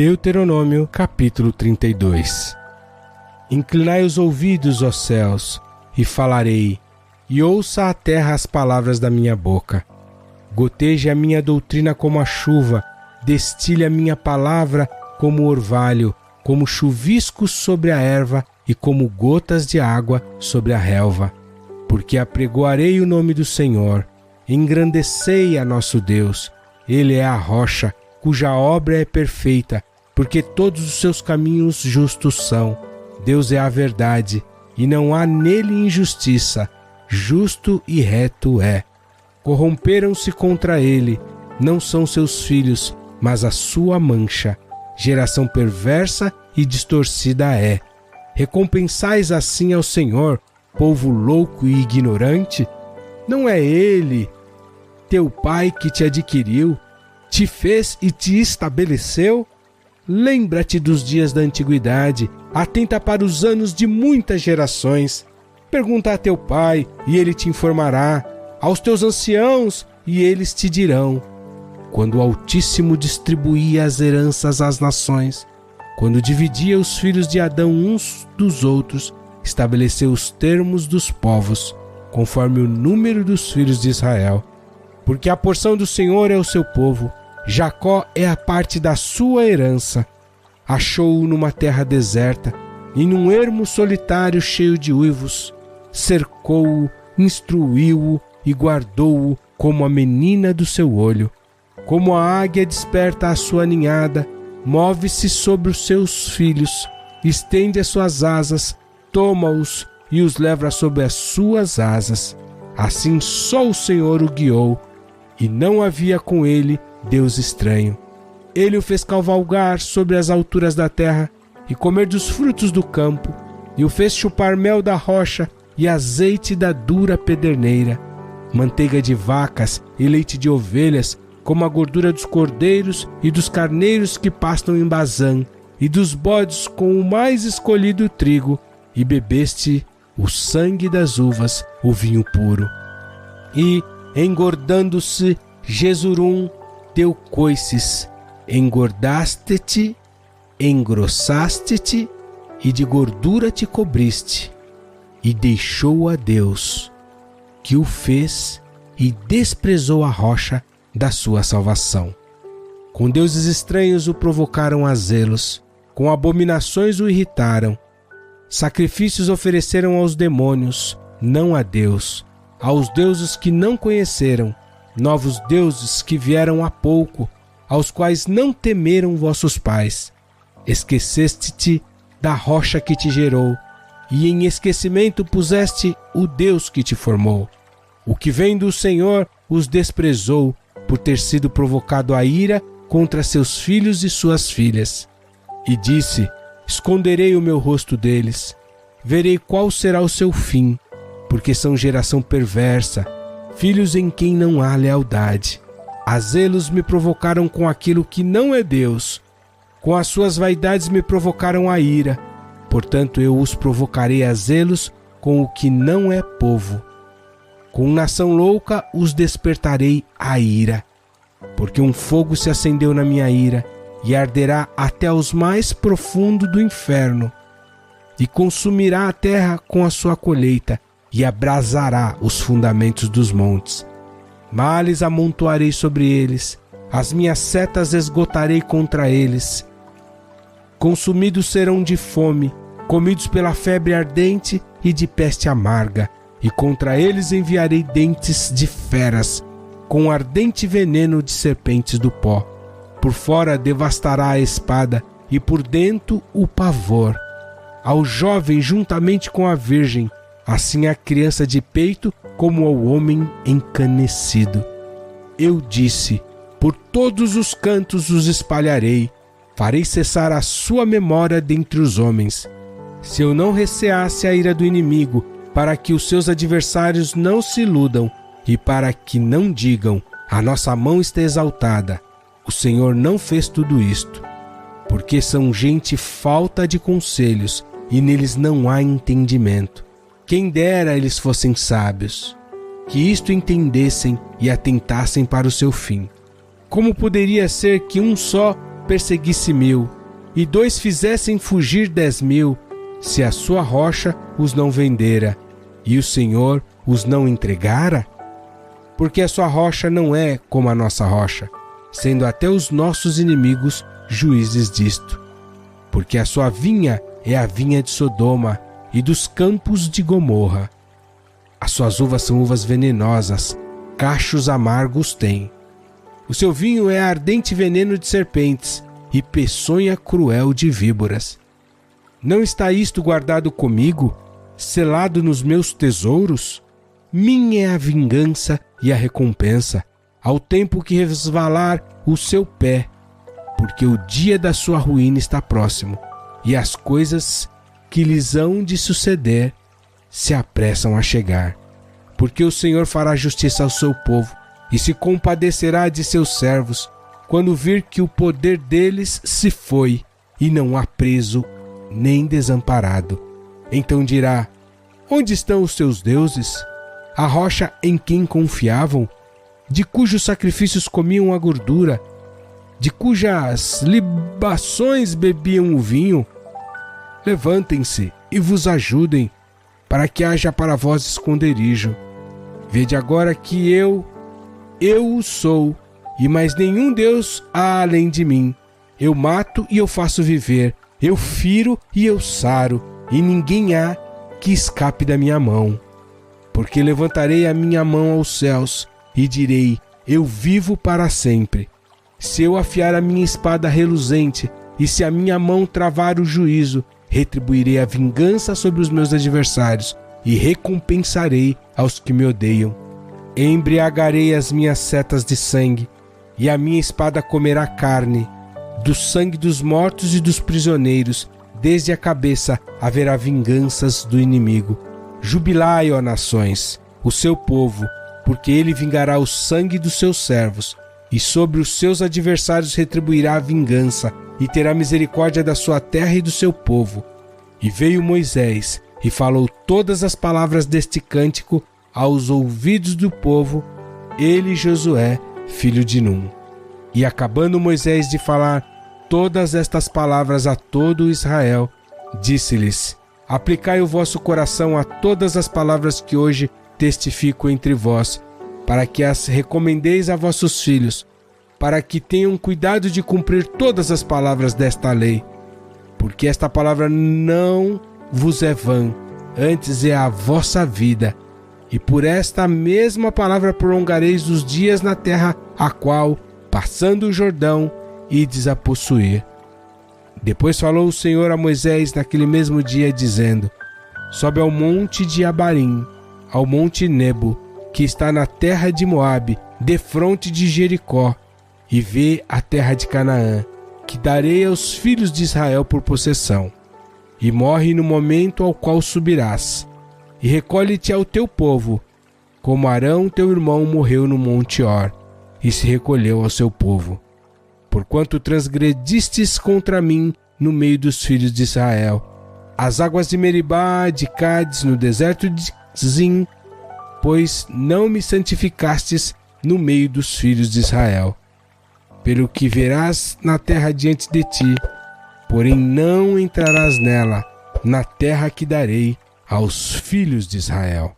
Deuteronômio capítulo 32. Inclinai os ouvidos, ó céus, e falarei, e ouça a terra as palavras da minha boca. Goteje a minha doutrina como a chuva, destile a minha palavra como o orvalho, como chuviscos sobre a erva e como gotas de água sobre a relva. Porque apregoarei o nome do Senhor, engrandecei a nosso Deus. Ele é a rocha, cuja obra é perfeita, porque todos os seus caminhos justos são. Deus é a verdade, e não há nele injustiça. Justo e reto é. Corromperam-se contra ele, não são seus filhos, mas a sua mancha. Geração perversa e distorcida é. Recompensais assim ao Senhor, povo louco e ignorante? Não é ele, teu pai, que te adquiriu, te fez e te estabeleceu? Lembra-te dos dias da antiguidade, atenta para os anos de muitas gerações. Pergunta a teu pai, e ele te informará, aos teus anciãos, e eles te dirão. Quando o Altíssimo distribuía as heranças às nações, quando dividia os filhos de Adão uns dos outros, estabeleceu os termos dos povos, conforme o número dos filhos de Israel. Porque a porção do Senhor é o seu povo, Jacó é a parte da sua herança. Achou-o numa terra deserta, e num ermo solitário cheio de uivos. Cercou-o, instruiu-o e guardou-o como a menina do seu olho. Como a águia desperta a sua ninhada, move-se sobre os seus filhos, estende as suas asas, toma-os e os leva sob as suas asas. Assim só o Senhor o guiou, e não havia com ele Deus estranho. Ele o fez cavalgar sobre as alturas da terra e comer dos frutos do campo, e o fez chupar mel da rocha e azeite da dura pederneira, manteiga de vacas e leite de ovelhas, como a gordura dos cordeiros e dos carneiros que pastam em Bazã, e dos bodes com o mais escolhido trigo, e bebeste o sangue das uvas, o vinho puro. E, engordando-se Jesurum, deu coices, engordaste-te, engrossaste-te, e de gordura te cobriste, e deixou a Deus, que o fez, e desprezou a rocha da sua salvação. Com deuses estranhos o provocaram a zelos, com abominações o irritaram. Sacrifícios ofereceram aos demônios, não a Deus, aos deuses que não conheceram, novos deuses que vieram há pouco, aos quais não temeram vossos pais. Esqueceste-te da rocha que te gerou, e em esquecimento puseste o Deus que te formou. O que vem do Senhor os desprezou, por ter sido provocado a ira contra seus filhos e suas filhas. E disse, esconderei o meu rosto deles, verei qual será o seu fim, porque são geração perversa, filhos em quem não há lealdade. A zelos me provocaram com aquilo que não é Deus, com as suas vaidades me provocaram a ira, portanto eu os provocarei a zelos com o que não é povo. Com nação louca os despertarei a ira, porque um fogo se acendeu na minha ira, e arderá até os mais profundos do inferno, e consumirá a terra com a sua colheita, e abrasará os fundamentos dos montes. Males amontoarei sobre eles, as minhas setas esgotarei contra eles. Consumidos serão de fome, comidos pela febre ardente e de peste amarga, e contra eles enviarei dentes de feras, com ardente veneno de serpentes do pó. Por fora devastará a espada, e por dentro o pavor. Ao jovem juntamente com a virgem, assim a criança de peito como ao homem encanecido. Eu disse, por todos os cantos os espalharei, farei cessar a sua memória dentre os homens. Se eu não receasse a ira do inimigo, para que os seus adversários não se iludam, e para que não digam, a nossa mão está exaltada, o Senhor não fez tudo isto. Porque são gente falta de conselhos, e neles não há entendimento. Quem dera eles fossem sábios, que isto entendessem e atentassem para o seu fim. Como poderia ser que um só perseguisse 1000, e 2 fizessem fugir 10.000, se a sua rocha os não vendera, e o Senhor os não entregara? Porque a sua rocha não é como a nossa rocha, sendo até os nossos inimigos juízes disto. Porque a sua vinha é a vinha de Sodoma e dos campos de Gomorra. As suas uvas são uvas venenosas, cachos amargos tem. O seu vinho é ardente veneno de serpentes e peçonha cruel de víboras. Não está isto guardado comigo, selado nos meus tesouros? Minha é a vingança e a recompensa, ao tempo que resvalar o seu pé, porque o dia da sua ruína está próximo, e as coisas que lhes hão de suceder se apressam a chegar. Porque o Senhor fará justiça ao seu povo e se compadecerá de seus servos, quando vir que o poder deles se foi e não há preso nem desamparado. Então dirá: onde estão os seus deuses? A rocha em quem confiavam, de cujos sacrifícios comiam a gordura, de cujas libações bebiam o vinho? Levantem-se e vos ajudem, para que haja para vós esconderijo. Vede agora que eu o sou, e mais nenhum Deus há além de mim. Eu mato e eu faço viver, eu firo e eu saro, e ninguém há que escape da minha mão. Porque levantarei a minha mão aos céus e direi: eu vivo para sempre. Se eu afiar a minha espada reluzente, e se a minha mão travar o juízo, retribuirei a vingança sobre os meus adversários e recompensarei aos que me odeiam. Embriagarei as minhas setas de sangue, e a minha espada comerá carne. Do sangue dos mortos e dos prisioneiros, desde a cabeça haverá vinganças do inimigo. Jubilai, ó nações, o seu povo, porque ele vingará o sangue dos seus servos, e sobre os seus adversários retribuirá a vingança, e terá misericórdia da sua terra e do seu povo. E veio Moisés, e falou todas as palavras deste cântico aos ouvidos do povo, ele e Josué, filho de Num. E acabando Moisés de falar todas estas palavras a todo Israel, disse-lhes: aplicai o vosso coração a todas as palavras que hoje testifico entre vós, para que as recomendeis a vossos filhos, para que tenham cuidado de cumprir todas as palavras desta lei. Porque esta palavra não vos é vã, antes é a vossa vida. E por esta mesma palavra prolongareis os dias na terra, a qual, passando o Jordão, ides a possuir. Depois falou o Senhor a Moisés naquele mesmo dia, dizendo: sobe ao monte de Abarim, ao monte Nebo, que está na terra de Moabe, defronte de Jericó, e vê a terra de Canaã, que darei aos filhos de Israel por possessão. E morre no momento ao qual subirás, e recolhe-te ao teu povo, como Arão teu irmão morreu no monte Hor, e se recolheu ao seu povo. Porquanto transgredistes contra mim no meio dos filhos de Israel, as águas de Meribá, de Cádiz, no deserto de Zim, pois não me santificastes no meio dos filhos de Israel. Pelo que verás na terra diante de ti, porém não entrarás nela, na terra que darei aos filhos de Israel.